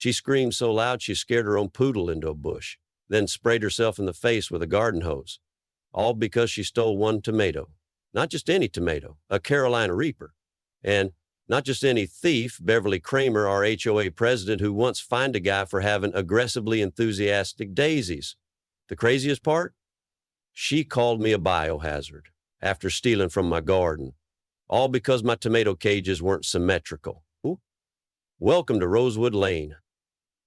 She screamed so loud she scared her own poodle into a bush, then sprayed herself in the face with a garden hose, all because she stole one tomato. Not just any tomato, a Carolina Reaper. And not just any thief, Beverly Kramer, our HOA president, who once fined a guy for having aggressively enthusiastic daisies. The craziest part? She called me a biohazard after stealing from my garden, all because my tomato cages weren't symmetrical. Ooh. Welcome to Rosewood Lane,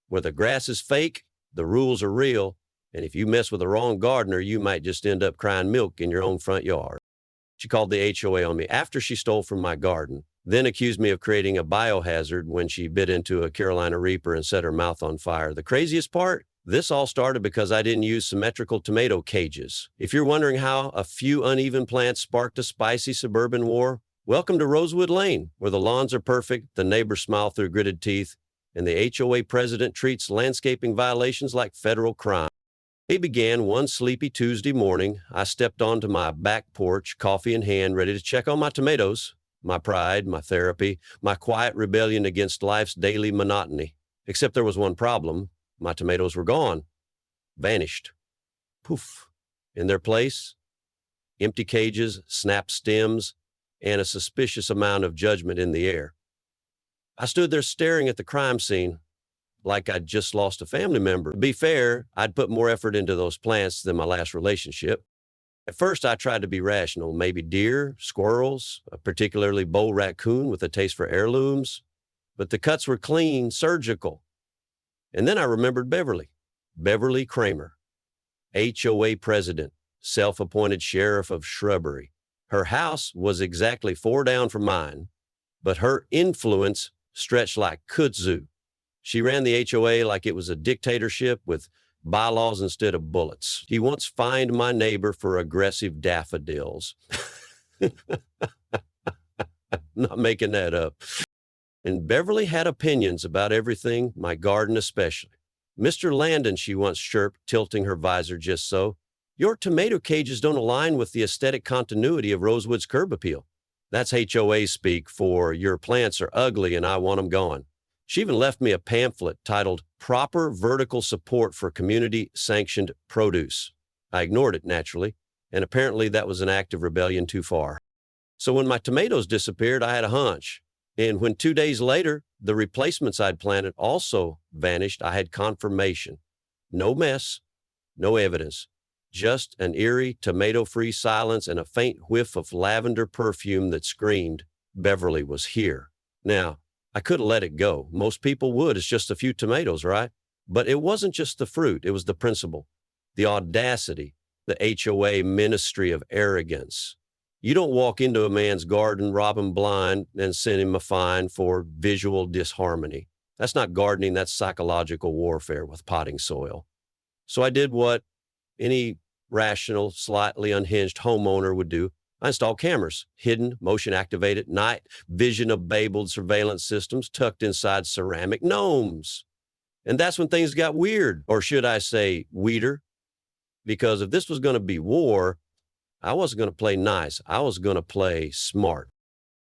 where the grass is fake, the rules are real, and if you mess with the wrong gardener, you might just end up crying milk in your own front yard. She called the HOA on me after she stole from my garden, then accused me of creating a biohazard when she bit into a Carolina Reaper and set her mouth on fire. The craziest part? This all started because I didn't use symmetrical tomato cages. If you're wondering how a few uneven plants sparked a spicy suburban war, welcome to Rosewood Lane, where the lawns are perfect, the neighbors smile through gritted teeth, and the HOA president treats landscaping violations like federal crime. It began one sleepy Tuesday morning. I stepped onto my back porch, coffee in hand, ready to check on my tomatoes, my pride, my therapy, my quiet rebellion against life's daily monotony. Except there was one problem. My tomatoes were gone, vanished. Poof. In their place, empty cages, snapped stems, and a suspicious amount of judgment in the air. I stood there staring at the crime scene like I'd just lost a family member. To be fair, I'd put more effort into those plants than my last relationship. At first, I tried to be rational, maybe deer, squirrels, a particularly bold raccoon with a taste for heirlooms. But the cuts were clean, surgical. And then I remembered Beverly Kramer, HOA president, self-appointed sheriff of shrubbery. Her house was exactly 4 down from mine, but her influence stretched like kudzu. She ran the HOA like it was a dictatorship with bylaws instead of bullets. She once fined my neighbor for aggressive daffodils. Not making that up. And Beverly had opinions about everything, my garden especially. Mr. Landon, she once chirped, tilting her visor just so, your tomato cages don't align with the aesthetic continuity of Rosewood's curb appeal. That's HOA speak for your plants are ugly and I want them gone. She even left me a pamphlet titled Proper Vertical Support for Community-Sanctioned Produce. I ignored it, naturally, and apparently that was an act of rebellion too far. So when my tomatoes disappeared, I had a hunch. And when 2 days later, the replacements I'd planted also vanished, I had confirmation. No mess, no evidence, just an eerie tomato-free silence and a faint whiff of lavender perfume that screamed, Beverly was here. Now, I couldn't let it go. Most people would. It's just a few tomatoes, right? But it wasn't just the fruit. It was the principle, the audacity, the HOA ministry of arrogance. You don't walk into a man's garden, rob him blind, and send him a fine for visual disharmony. That's not gardening. That's psychological warfare with potting soil. So I did what any rational, slightly unhinged homeowner would do. I installed cameras, hidden, motion-activated, night vision-enabled surveillance systems tucked inside ceramic gnomes. And that's when things got weird, or should I say weirder? Because if this was going to be war, I wasn't going to play nice. I was going to play smart.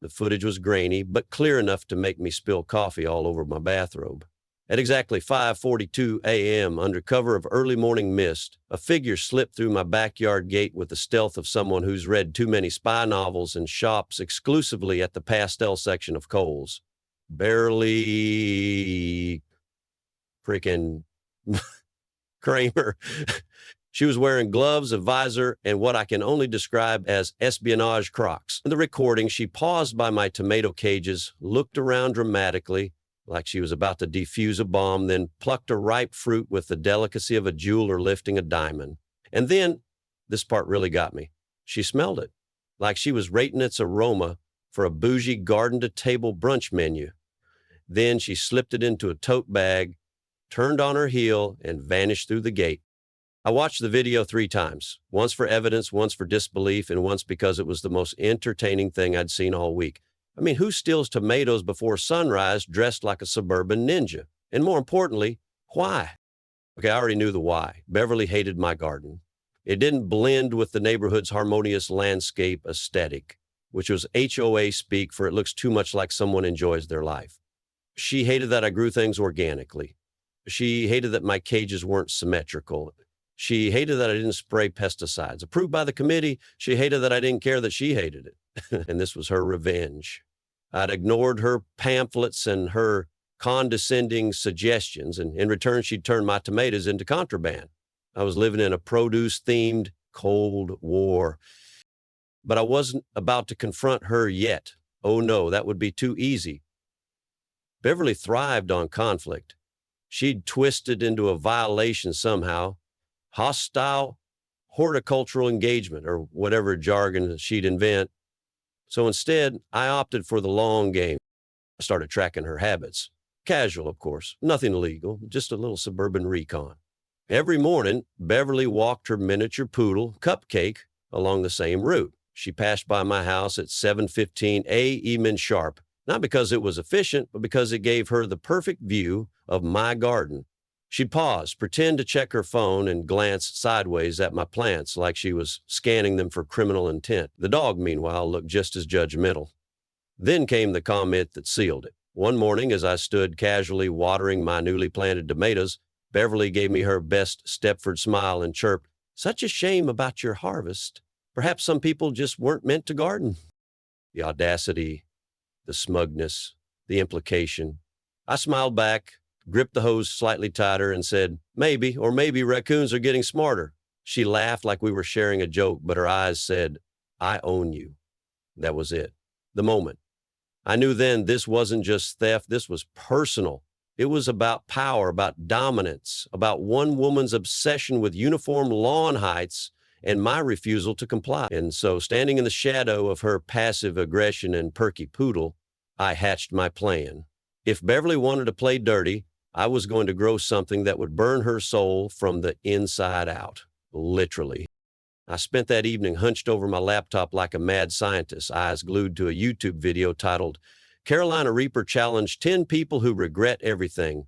The footage was grainy, but clear enough to make me spill coffee all over my bathrobe. At exactly 5:42 a.m., under cover of early morning mist, a figure slipped through my backyard gate with the stealth of someone who's read too many spy novels and shops exclusively at the pastel section of Kohl's. Barely freaking Kramer. She was wearing gloves, a visor, and what I can only describe as espionage Crocs. In the recording, she paused by my tomato cages, looked around dramatically, like she was about to defuse a bomb, then plucked a ripe fruit with the delicacy of a jeweler lifting a diamond. And then, this part really got me, she smelled it, like she was rating its aroma for a bougie garden-to-table brunch menu. Then she slipped it into a tote bag, turned on her heel, and vanished through the gate. I watched the video 3 times, once for evidence, once for disbelief, and once because it was the most entertaining thing I'd seen all week. I mean, who steals tomatoes before sunrise dressed like a suburban ninja? And more importantly, why? Okay, I already knew the why. Beverly hated my garden. It didn't blend with the neighborhood's harmonious landscape aesthetic, which was HOA speak for it looks too much like someone enjoys their life. She hated that I grew things organically. She hated that my cages weren't symmetrical. She hated that I didn't spray pesticides. Approved by the committee, she hated that I didn't care that she hated it. And this was her revenge. I'd ignored her pamphlets and her condescending suggestions, and in return, she'd turned my tomatoes into contraband. I was living in a produce themed Cold War. But I wasn't about to confront her yet. Oh no, that would be too easy. Beverly thrived on conflict. She'd twisted into a violation somehow, hostile horticultural engagement, or whatever jargon she'd invent. So instead, I opted for the long game. I started tracking her habits. Casual, of course, nothing illegal, just a little suburban recon. Every morning, Beverly walked her miniature poodle, Cupcake, along the same route. She passed by my house at 7:15 a.m. sharp, not because it was efficient, but because it gave her the perfect view of my garden. She'd pause, pretend to check her phone, and glance sideways at my plants like she was scanning them for criminal intent. The dog, meanwhile, looked just as judgmental. Then came the comment that sealed it. One morning, as I stood casually watering my newly planted tomatoes, Beverly gave me her best Stepford smile and chirped, "Such a shame about your harvest. Perhaps some people just weren't meant to garden." The audacity, the smugness, the implication. I smiled back, gripped the hose slightly tighter, and said, "Maybe, or maybe raccoons are getting smarter." She laughed like we were sharing a joke, but her eyes said, "I own you." That was it. The moment. I knew then this wasn't just theft, this was personal. It was about power, about dominance, about one woman's obsession with uniform lawn heights and my refusal to comply. And so, standing in the shadow of her passive aggression and perky poodle, I hatched my plan. If Beverly wanted to play dirty, I was going to grow something that would burn her soul from the inside out, literally. I spent that evening hunched over my laptop like a mad scientist, eyes glued to a YouTube video titled, "Carolina Reaper Challenged 10 People Who Regret Everything."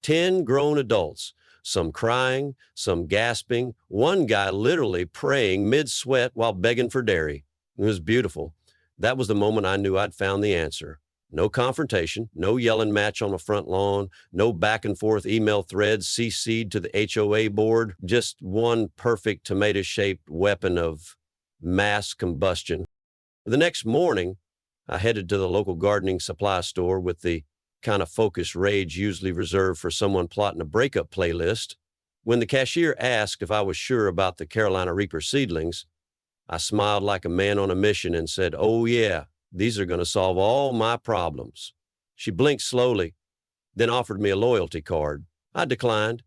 10 grown adults, some crying, some gasping, one guy literally praying mid-sweat while begging for dairy. It was beautiful. That was the moment I knew I'd found the answer. No confrontation, no yelling match on the front lawn, no back and forth email threads CC'd to the HOA board, just one perfect tomato-shaped weapon of mass combustion. The next morning, I headed to the local gardening supply store with the kind of focused rage usually reserved for someone plotting a breakup playlist. When the cashier asked if I was sure about the Carolina Reaper seedlings, I smiled like a man on a mission and said, "Oh yeah, these are going to solve all my problems." She blinked slowly, then offered me a loyalty card. I declined.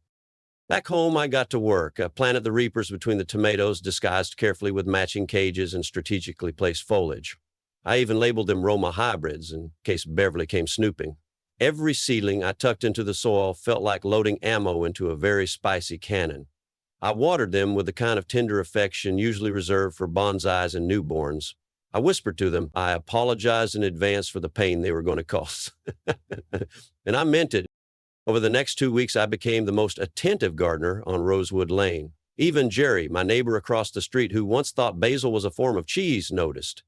Back home, I got to work. I planted the reapers between the tomatoes, disguised carefully with matching cages and strategically placed foliage. I even labeled them Roma hybrids in case Beverly came snooping. Every seedling I tucked into the soil felt like loading ammo into a very spicy cannon. I watered them with the kind of tender affection usually reserved for bonsais and newborns. I whispered to them, I apologized in advance for the pain they were going to cause. And I meant it. Over the next 2 weeks, I became the most attentive gardener on Rosewood Lane. Even Jerry, my neighbor across the street, who once thought basil was a form of cheese, noticed.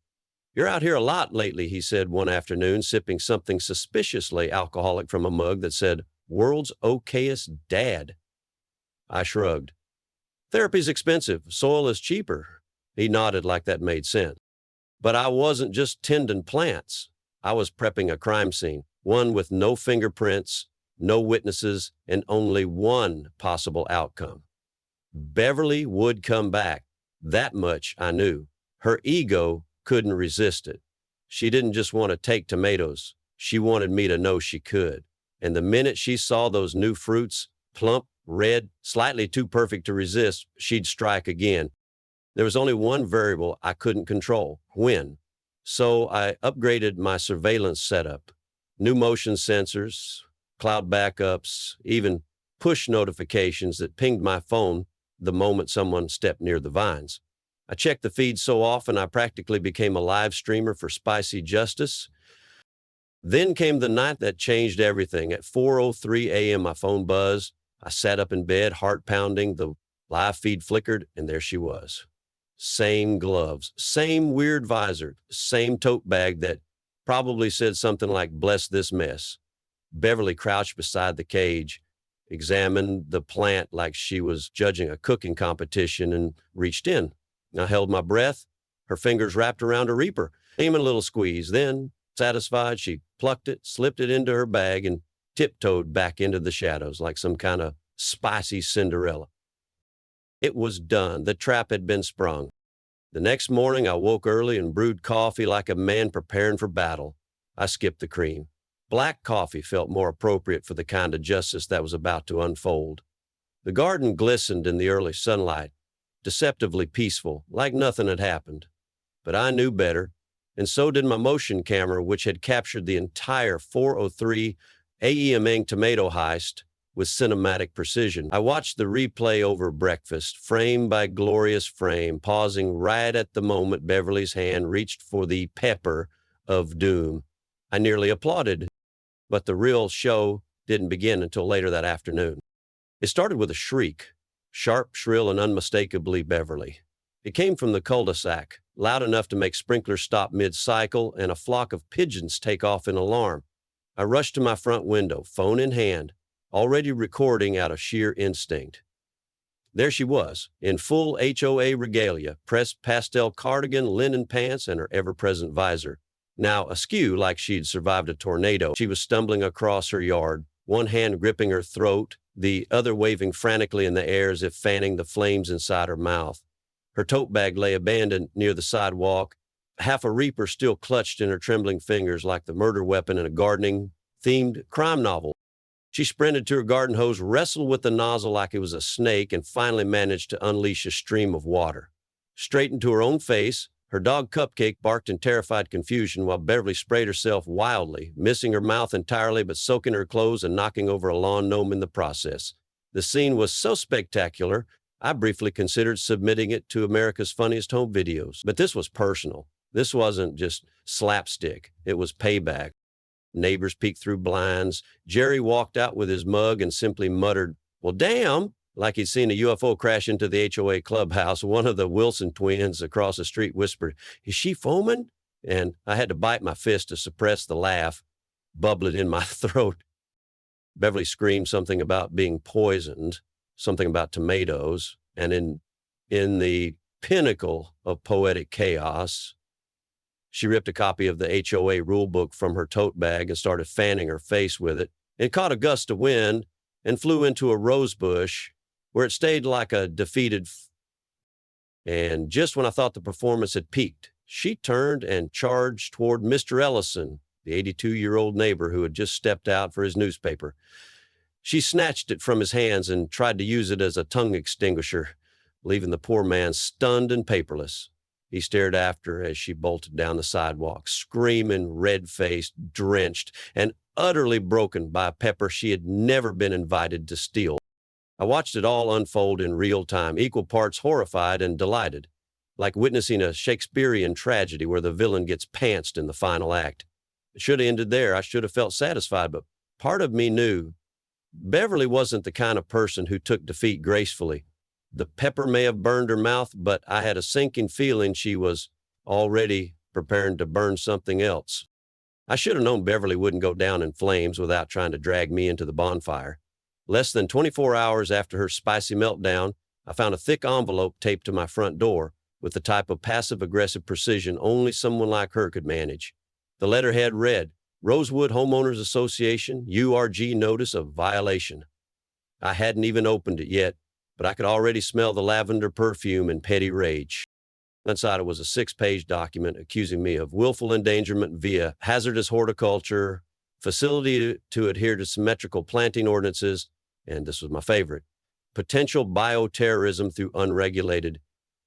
"You're out here a lot lately," he said one afternoon, sipping something suspiciously alcoholic from a mug that said, "World's okayest dad." I shrugged. "Therapy's expensive. Soil is cheaper." He nodded like that made sense. But I wasn't just tending plants. I was prepping a crime scene, one with no fingerprints, no witnesses, and only one possible outcome. Beverly would come back. That much I knew. Her ego couldn't resist it. She didn't just want to take tomatoes. She wanted me to know she could. And the minute she saw those new fruits, plump, red, slightly too perfect to resist, she'd strike again. There was only one variable I couldn't control: when. So I upgraded my surveillance setup. New motion sensors, cloud backups, even push notifications that pinged my phone the moment someone stepped near the vines. I checked the feed so often I practically became a live streamer for spicy justice. Then came the night that changed everything. At 4:03 a.m., my phone buzzed. I sat up in bed, heart pounding. The live feed flickered, and there she was. Same gloves, same weird visor, same tote bag that probably said something like, "Bless this mess." Beverly crouched beside the cage, examined the plant like she was judging a cooking competition, and reached in. I held my breath, her fingers wrapped around a reaper, aiming a little squeeze. Then, satisfied, she plucked it, slipped it into her bag, and tiptoed back into the shadows like some kind of spicy Cinderella. It was done. The trap had been sprung. The next morning, I woke early and brewed coffee like a man preparing for battle. I skipped the cream. Black coffee felt more appropriate for the kind of justice that was about to unfold. The garden glistened in the early sunlight, deceptively peaceful, like nothing had happened. But I knew better, and so did my motion camera, which had captured the entire 403 AEMing tomato heist with cinematic precision. I watched the replay over breakfast, frame by glorious frame, pausing right at the moment Beverly's hand reached for the pepper of doom. I nearly applauded, but the real show didn't begin until later that afternoon. It started with a shriek, sharp, shrill, and unmistakably Beverly. It came from the cul-de-sac, loud enough to make sprinklers stop mid-cycle and a flock of pigeons take off in alarm. I rushed to my front window, phone in hand, already recording out of sheer instinct. There she was, in full HOA regalia, pressed pastel cardigan, linen pants, and her ever-present visor. Now askew like she'd survived a tornado, she was stumbling across her yard, one hand gripping her throat, the other waving frantically in the air as if fanning the flames inside her mouth. Her tote bag lay abandoned near the sidewalk, half a reaper still clutched in her trembling fingers like the murder weapon in a gardening-themed crime novel. She sprinted to her garden hose, wrestled with the nozzle like it was a snake, and finally managed to unleash a stream of water. Straight into her own face, her dog Cupcake barked in terrified confusion while Beverly sprayed herself wildly, missing her mouth entirely but soaking her clothes and knocking over a lawn gnome in the process. The scene was so spectacular, I briefly considered submitting it to America's Funniest Home Videos. But this was personal. This wasn't just slapstick. It was payback. Neighbors peeked through blinds. Jerry walked out with his mug and simply muttered, "Well, damn," like he'd seen a UFO crash into the HOA clubhouse. One of the Wilson twins across the street whispered, "Is she foaming?" And I had to bite my fist to suppress the laugh, bubbling in my throat. Beverly screamed something about being poisoned, something about tomatoes, and in the pinnacle of poetic chaos, she ripped a copy of the HOA rulebook from her tote bag and started fanning her face with it. It caught a gust of wind and flew into a rose bush where it stayed like a defeated and just when I thought the performance had peaked, she turned and charged toward Mr. Ellison, the 82-year-old neighbor who had just stepped out for his newspaper. She snatched it from his hands and tried to use it as a tongue extinguisher, leaving the poor man stunned and paperless. He stared after her as she bolted down the sidewalk, screaming, red-faced, drenched, and utterly broken by a pepper she had never been invited to steal. I watched it all unfold in real time, equal parts horrified and delighted, like witnessing a Shakespearean tragedy where the villain gets pantsed in the final act. It should have ended there. I should have felt satisfied, but part of me knew Beverly wasn't the kind of person who took defeat gracefully. The pepper may have burned her mouth, but I had a sinking feeling she was already preparing to burn something else. I should have known Beverly wouldn't go down in flames without trying to drag me into the bonfire. Less than 24 hours after her spicy meltdown, I found a thick envelope taped to my front door with the type of passive-aggressive precision only someone like her could manage. The letterhead read, Rosewood Homeowners Association, URG Notice of Violation. I hadn't even opened it yet, but I could already smell the lavender perfume in petty rage. Inside it was a 6-page document accusing me of willful endangerment via hazardous horticulture, facility to adhere to symmetrical planting ordinances, and this was my favorite, potential bioterrorism through unregulated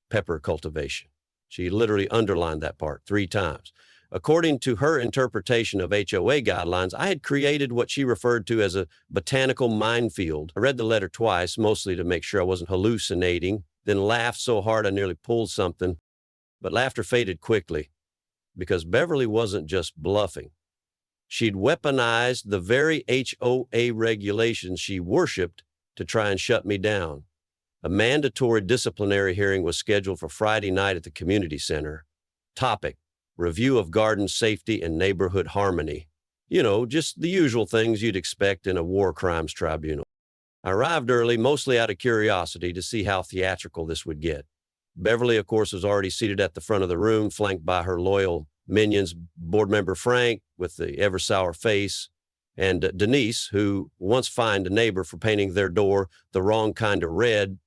pepper cultivation. She literally underlined that part 3 times. According to her interpretation of HOA guidelines, I had created what she referred to as a botanical minefield. I read the letter twice, mostly to make sure I wasn't hallucinating, then laughed so hard I nearly pulled something. But laughter faded quickly, because Beverly wasn't just bluffing. She'd weaponized the very HOA regulations she worshiped to try and shut me down. A mandatory disciplinary hearing was scheduled for Friday night at the community center. Topic: Review of garden safety and neighborhood harmony. Just the usual things you'd expect in a war crimes tribunal. I arrived early, mostly out of curiosity to see how theatrical this would get. Beverly, of course, was already seated at the front of the room, flanked by her loyal minions, board member Frank, with the ever sour face, and Denise, who once fined a neighbor for painting their door the wrong kind of red.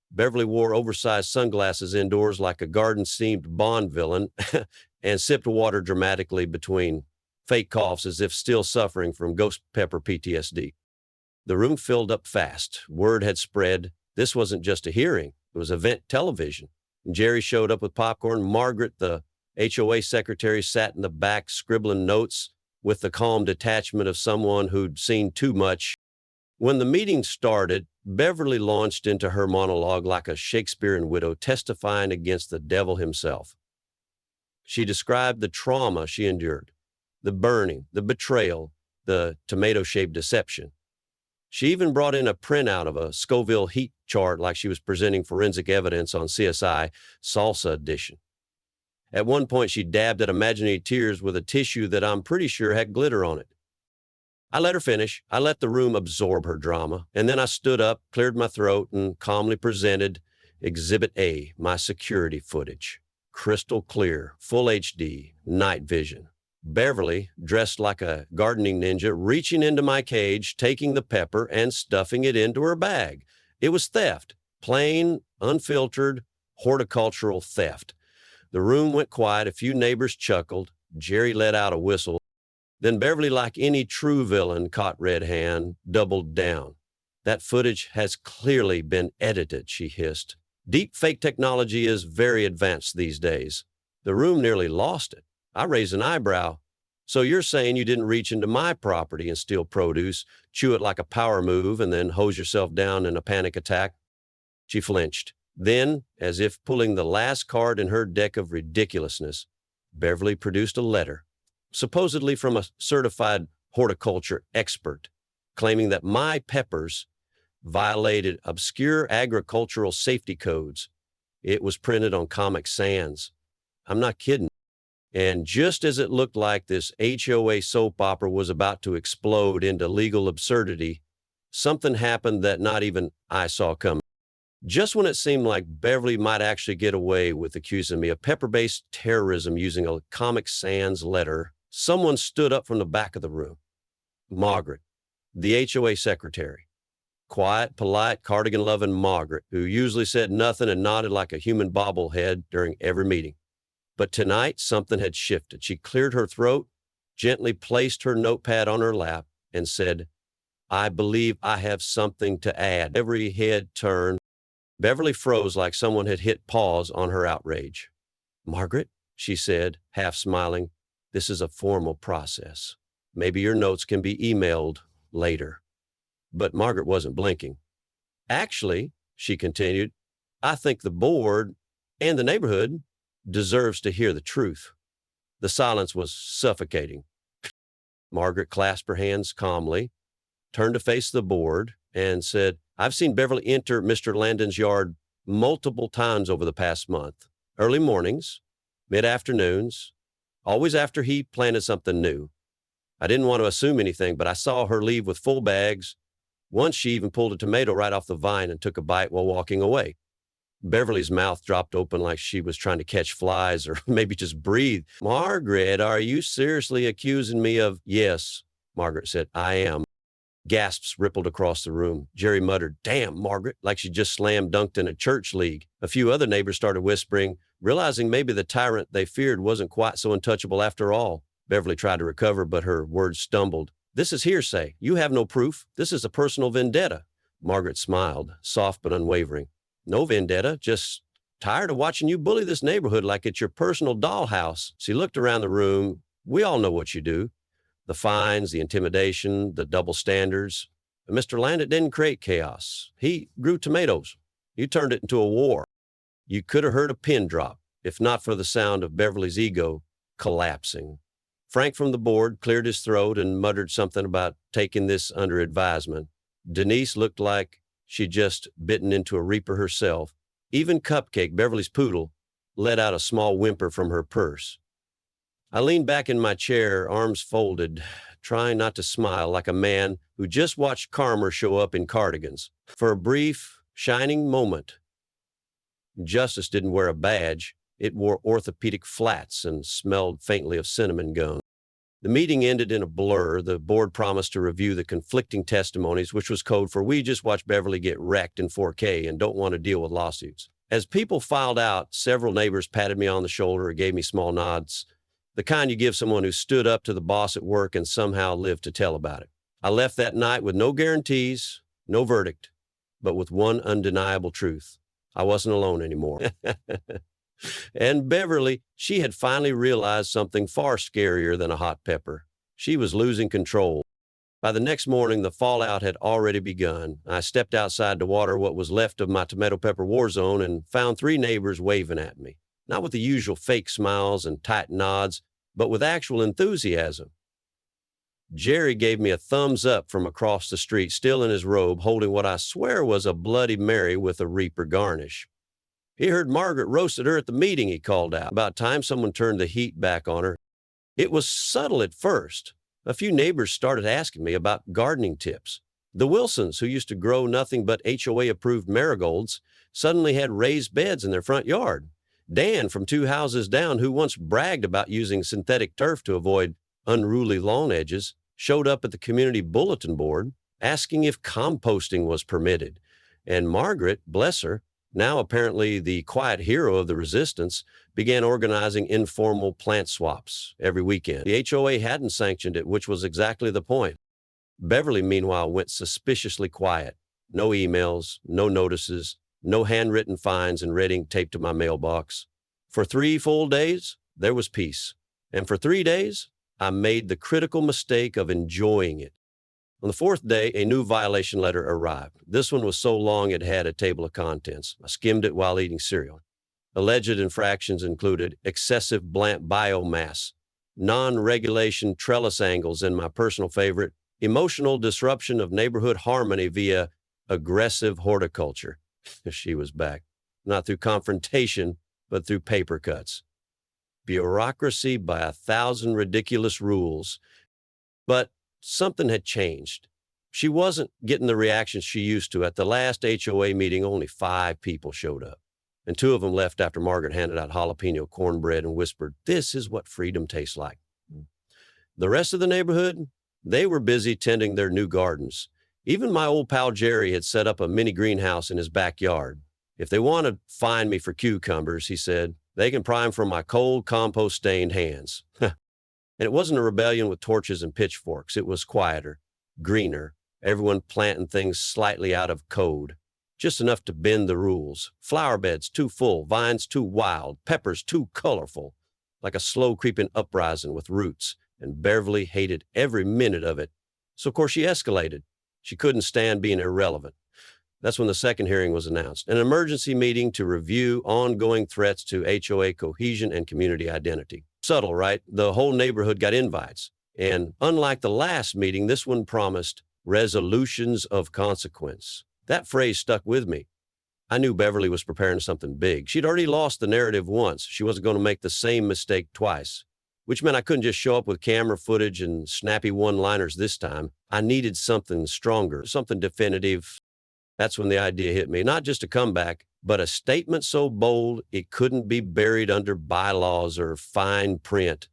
Beverly wore oversized sunglasses indoors like a garden-themed Bond villain and sipped water dramatically between fake coughs as if still suffering from ghost pepper PTSD. The room filled up fast. Word had spread. This wasn't just a hearing. It was event television. And Jerry showed up with popcorn. Margaret, the HOA secretary, sat in the back scribbling notes with the calm detachment of someone who'd seen too much. When the meeting started, Beverly launched into her monologue like a Shakespearean widow testifying against the devil himself. She described the trauma she endured, the burning, the betrayal, the tomato-shaped deception. She even brought in a printout of a Scoville heat chart like she was presenting forensic evidence on CSI Salsa Edition. At one point, she dabbed at imaginary tears with a tissue that I'm pretty sure had glitter on it. I let her finish. I let the room absorb her drama, and then I stood up, cleared my throat, and calmly presented Exhibit A, my security footage. Crystal clear, full HD, night vision. Beverly, dressed like a gardening ninja, reaching into my cage, taking the pepper and stuffing it into her bag. It was theft, plain, unfiltered, horticultural theft. The room went quiet. A few neighbors chuckled. Jerry let out a whistle. Then Beverly, like any true villain, caught Red Hand, doubled down. That footage has clearly been edited, she hissed. Deep fake technology is very advanced these days. The room nearly lost it. I raised an eyebrow. So you're saying you didn't reach into my property and steal produce, chew it like a power move, and then hose yourself down in a panic attack? She flinched. Then, as if pulling the last card in her deck of ridiculousness, Beverly produced a letter, supposedly from a certified horticulture expert, claiming that my peppers violated obscure agricultural safety codes. It was printed on Comic Sans. I'm not kidding. And just as it looked like this HOA soap opera was about to explode into legal absurdity, something happened that not even I saw coming. Just when it seemed like Beverly might actually get away with accusing me of pepper-based terrorism using a Comic Sans letter, someone stood up from the back of the room. Margaret, the HOA secretary. Quiet, polite, cardigan-loving Margaret, who usually said nothing and nodded like a human bobblehead during every meeting. But tonight, something had shifted. She cleared her throat, gently placed her notepad on her lap, and said, I believe I have something to add. Every head turned. Beverly froze like someone had hit pause on her outrage. Margaret, she said, half smiling, this is a formal process. Maybe your notes can be emailed later. But Margaret wasn't blinking. Actually, she continued, I think the board and the neighborhood deserves to hear the truth. The silence was suffocating. Margaret clasped her hands calmly, turned to face the board, and said, I've seen Beverly enter Mr. Landon's yard multiple times over the past month. Early mornings, mid-afternoons, always after he planted something new. I didn't want to assume anything, but I saw her leave with full bags. Once she even pulled a tomato right off the vine and took a bite while walking away. Beverly's mouth dropped open like she was trying to catch flies or maybe just breathe. Margaret, are you seriously accusing me of? Yes, Margaret said, I am. Gasps rippled across the room. Jerry muttered, damn, Margaret, like she just slam dunked in a church league. A few other neighbors started whispering, realizing maybe the tyrant they feared wasn't quite so untouchable after all. Beverly tried to recover, but her words stumbled. This is hearsay. You have no proof. This is a personal vendetta. Margaret smiled, soft but unwavering. No vendetta, just tired of watching you bully this neighborhood like it's your personal dollhouse. She looked around the room. We all know what you do. The fines, the intimidation, the double standards. But Mr. Landon didn't create chaos. He grew tomatoes. You turned it into a war. You could have heard a pin drop, if not for the sound of Beverly's ego collapsing. Frank from the board cleared his throat and muttered something about taking this under advisement. Denise looked like she'd just bitten into a reaper herself. Even Cupcake, Beverly's poodle, let out a small whimper from her purse. I leaned back in my chair, arms folded, trying not to smile like a man who just watched Karma show up in cardigans. For a brief, shining moment, Justice didn't wear a badge. It wore orthopedic flats and smelled faintly of cinnamon gum. The meeting ended in a blur. The board promised to review the conflicting testimonies, which was code for "we just watched Beverly get wrecked in 4K and don't want to deal with lawsuits." As people filed out, several neighbors patted me on the shoulder or gave me small nods, the kind you give someone who stood up to the boss at work and somehow lived to tell about it. I left that night with no guarantees, no verdict, but with one undeniable truth. I wasn't alone anymore. And Beverly, she had finally realized something far scarier than a hot pepper. She was losing control. By the next morning, the fallout had already begun. I stepped outside to water what was left of my tomato pepper war zone and found 3 neighbors waving at me, not with the usual fake smiles and tight nods, but with actual enthusiasm. Jerry gave me a thumbs up from across the street, still in his robe, holding what I swear was a Bloody Mary with a Reaper garnish. He heard Margaret roasted her at the meeting, he called out. About time someone turned the heat back on her. It was subtle at first. A few neighbors started asking me about gardening tips. The Wilsons, who used to grow nothing but HOA-approved marigolds, suddenly had raised beds in their front yard. Dan, from 2 houses down, who once bragged about using synthetic turf to avoid unruly lawn edges, showed up at the community bulletin board asking if composting was permitted. And Margaret, bless her, now apparently the quiet hero of the resistance, began organizing informal plant swaps every weekend. The HOA hadn't sanctioned it, which was exactly the point. Beverly, meanwhile, went suspiciously quiet. No emails, no notices, no handwritten fines and red ink taped to my mailbox. For 3 full days, there was peace. And for 3 days, I made the critical mistake of enjoying it. On the 4th day, a new violation letter arrived. This one was so long it had a table of contents. I skimmed it while eating cereal. Alleged infractions included excessive plant biomass, non-regulation trellis angles, and my personal favorite, emotional disruption of neighborhood harmony via aggressive horticulture. She was back. Not through confrontation, but through paper cuts. Bureaucracy by 1,000 ridiculous rules. But something had changed. She wasn't getting the reactions she used to. At the last HOA meeting, only 5 people showed up, and 2 of them left after Margaret handed out jalapeno cornbread and whispered, "This is what freedom tastes like." The rest of the neighborhood, they were busy tending their new gardens. Even my old pal Jerry had set up a mini greenhouse in his backyard. If they want to find me for cucumbers, he said, they can pry them from my cold, compost-stained hands. And it wasn't a rebellion with torches and pitchforks. It was quieter, greener, everyone planting things slightly out of code, just enough to bend the rules. Flower beds too full, vines too wild, peppers too colorful, like a slow-creeping uprising with roots, and Beverly hated every minute of it. So, of course, she escalated. She couldn't stand being irrelevant. That's when the second hearing was announced, an emergency meeting to review ongoing threats to HOA cohesion and community identity. Subtle, right? The whole neighborhood got invites. And unlike the last meeting, this one promised resolutions of consequence. That phrase stuck with me. I knew Beverly was preparing something big. She'd already lost the narrative once. She wasn't going to make the same mistake twice, which meant I couldn't just show up with camera footage and snappy one-liners this time. I needed something stronger, something definitive. That's when the idea hit me. Not just a comeback, but a statement so bold it couldn't be buried under bylaws or fine print.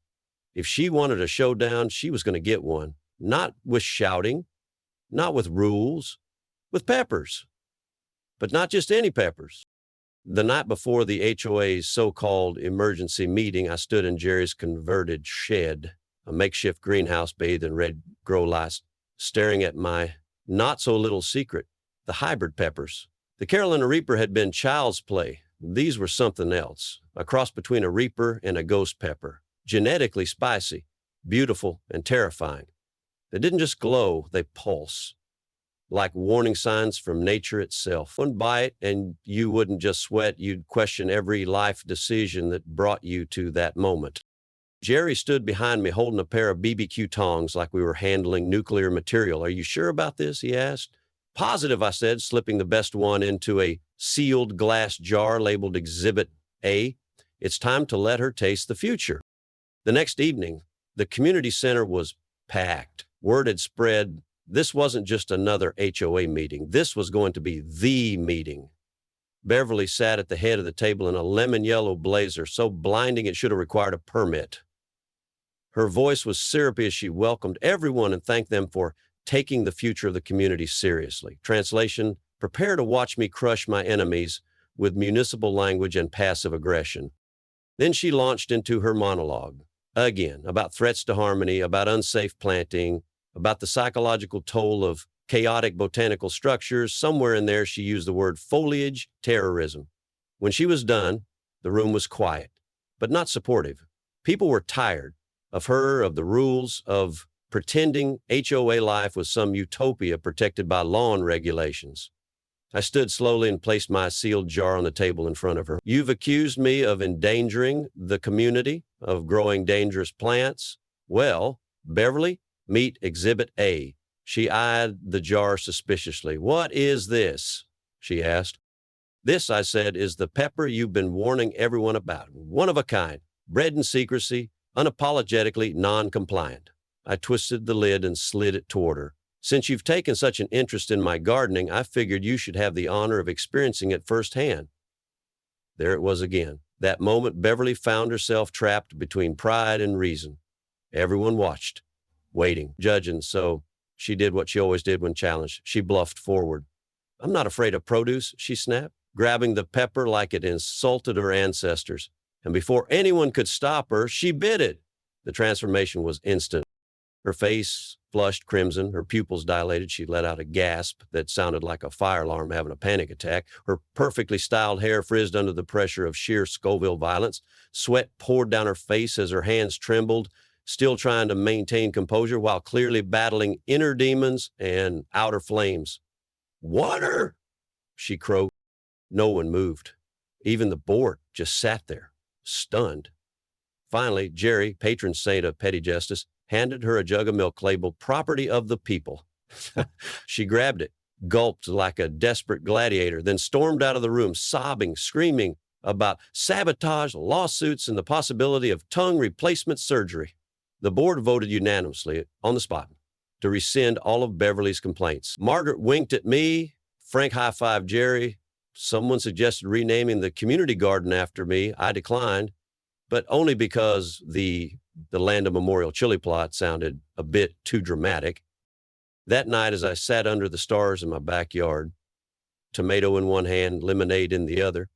If she wanted a showdown, she was going to get one. Not with shouting, not with rules, with peppers. But not just any peppers. The night before the HOA's so-called emergency meeting, I stood in Jerry's converted shed, a makeshift greenhouse bathed in red grow lights, staring at my not-so-little secret, the hybrid peppers. The Carolina Reaper had been child's play. These were something else, a cross between a Reaper and a ghost pepper, genetically spicy, beautiful, and terrifying. They didn't just glow, they pulse, like warning signs from nature itself. One bite and you wouldn't just sweat, you'd question every life decision that brought you to that moment. Jerry stood behind me holding a pair of BBQ tongs like we were handling nuclear material. "Are you sure about this?" he asked. "Positive," I said, slipping the best one into a sealed glass jar labeled Exhibit A. It's time to let her taste the future. The next evening, the community center was packed. Word had spread this wasn't just another HOA meeting. This was going to be the meeting. Beverly sat at the head of the table in a lemon yellow blazer, so blinding it should have required a permit. Her voice was syrupy as she welcomed everyone and thanked them for taking the future of the community seriously. Translation, prepare to watch me crush my enemies with municipal language and passive aggression. Then she launched into her monologue, again, about threats to harmony, about unsafe planting, about the psychological toll of chaotic botanical structures. Somewhere in there, she used the word foliage terrorism. When she was done, the room was quiet, but not supportive. People were tired of her, of the rules, of pretending HOA life was some utopia protected by law and regulations. I stood slowly and placed my sealed jar on the table in front of her. You've accused me of endangering the community, of growing dangerous plants. Well, Beverly, meet Exhibit A. She eyed the jar suspiciously. What is this? She asked. This, I said, is the pepper you've been warning everyone about. One of a kind, bred in secrecy, unapologetically non-compliant. I twisted the lid and slid it toward her. Since you've taken such an interest in my gardening, I figured you should have the honor of experiencing it firsthand. There it was again. That moment, Beverly found herself trapped between pride and reason. Everyone watched, waiting, judging, so she did what she always did when challenged. She bluffed forward. I'm not afraid of produce, she snapped, grabbing the pepper like it insulted her ancestors. And before anyone could stop her, she bit it. The transformation was instant. Her face flushed crimson, her pupils dilated. She let out a gasp that sounded like a fire alarm having a panic attack. Her perfectly styled hair frizzed under the pressure of sheer Scoville violence. Sweat poured down her face as her hands trembled, still trying to maintain composure while clearly battling inner demons and outer flames. Water, she croaked. No one moved. Even the board just sat there, stunned. Finally, Jerry, patron saint of petty justice, handed her a jug of milk labeled property of the people. She grabbed it, gulped like a desperate gladiator, then stormed out of the room, sobbing, screaming about sabotage, lawsuits, and the possibility of tongue replacement surgery. The board voted unanimously on the spot to rescind all of Beverly's complaints. Margaret winked at me. Frank high-fived Jerry. Someone suggested renaming the community garden after me. I declined, but only because the Land of Memorial chili plot sounded a bit too dramatic. That night, as I sat under the stars in my backyard, tomato in one hand, lemonade in the other,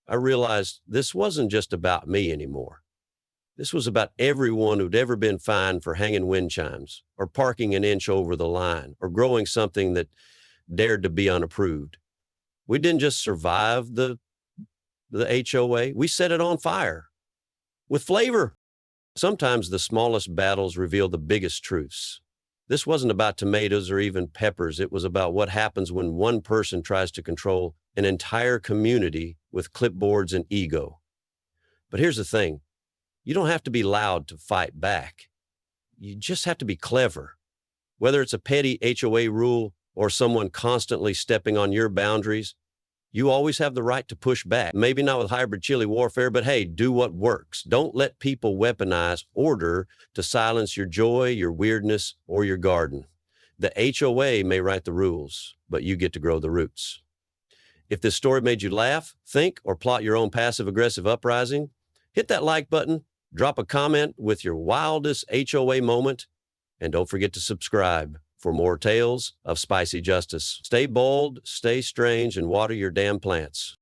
I realized this wasn't just about me anymore. This was about everyone who'd ever been fined for hanging wind chimes, or parking an inch over the line, or growing something that dared to be unapproved. We didn't just survive the HOA, we set it on fire with flavor. Sometimes the smallest battles reveal the biggest truths. This wasn't about tomatoes or even peppers. It was about what happens when one person tries to control an entire community with clipboards and ego. But here's the thing. You don't have to be loud to fight back. You just have to be clever. Whether it's a petty HOA rule or someone constantly stepping on your boundaries, you always have the right to push back. Maybe not with hybrid chili warfare, but hey, do what works. Don't let people weaponize order to silence your joy, your weirdness, or your garden. The HOA may write the rules, but you get to grow the roots. If this story made you laugh, think, or plot your own passive-aggressive uprising, hit that like button, drop a comment with your wildest HOA moment, and don't forget to subscribe for more tales of spicy justice. Stay bold, stay strange, and water your damn plants.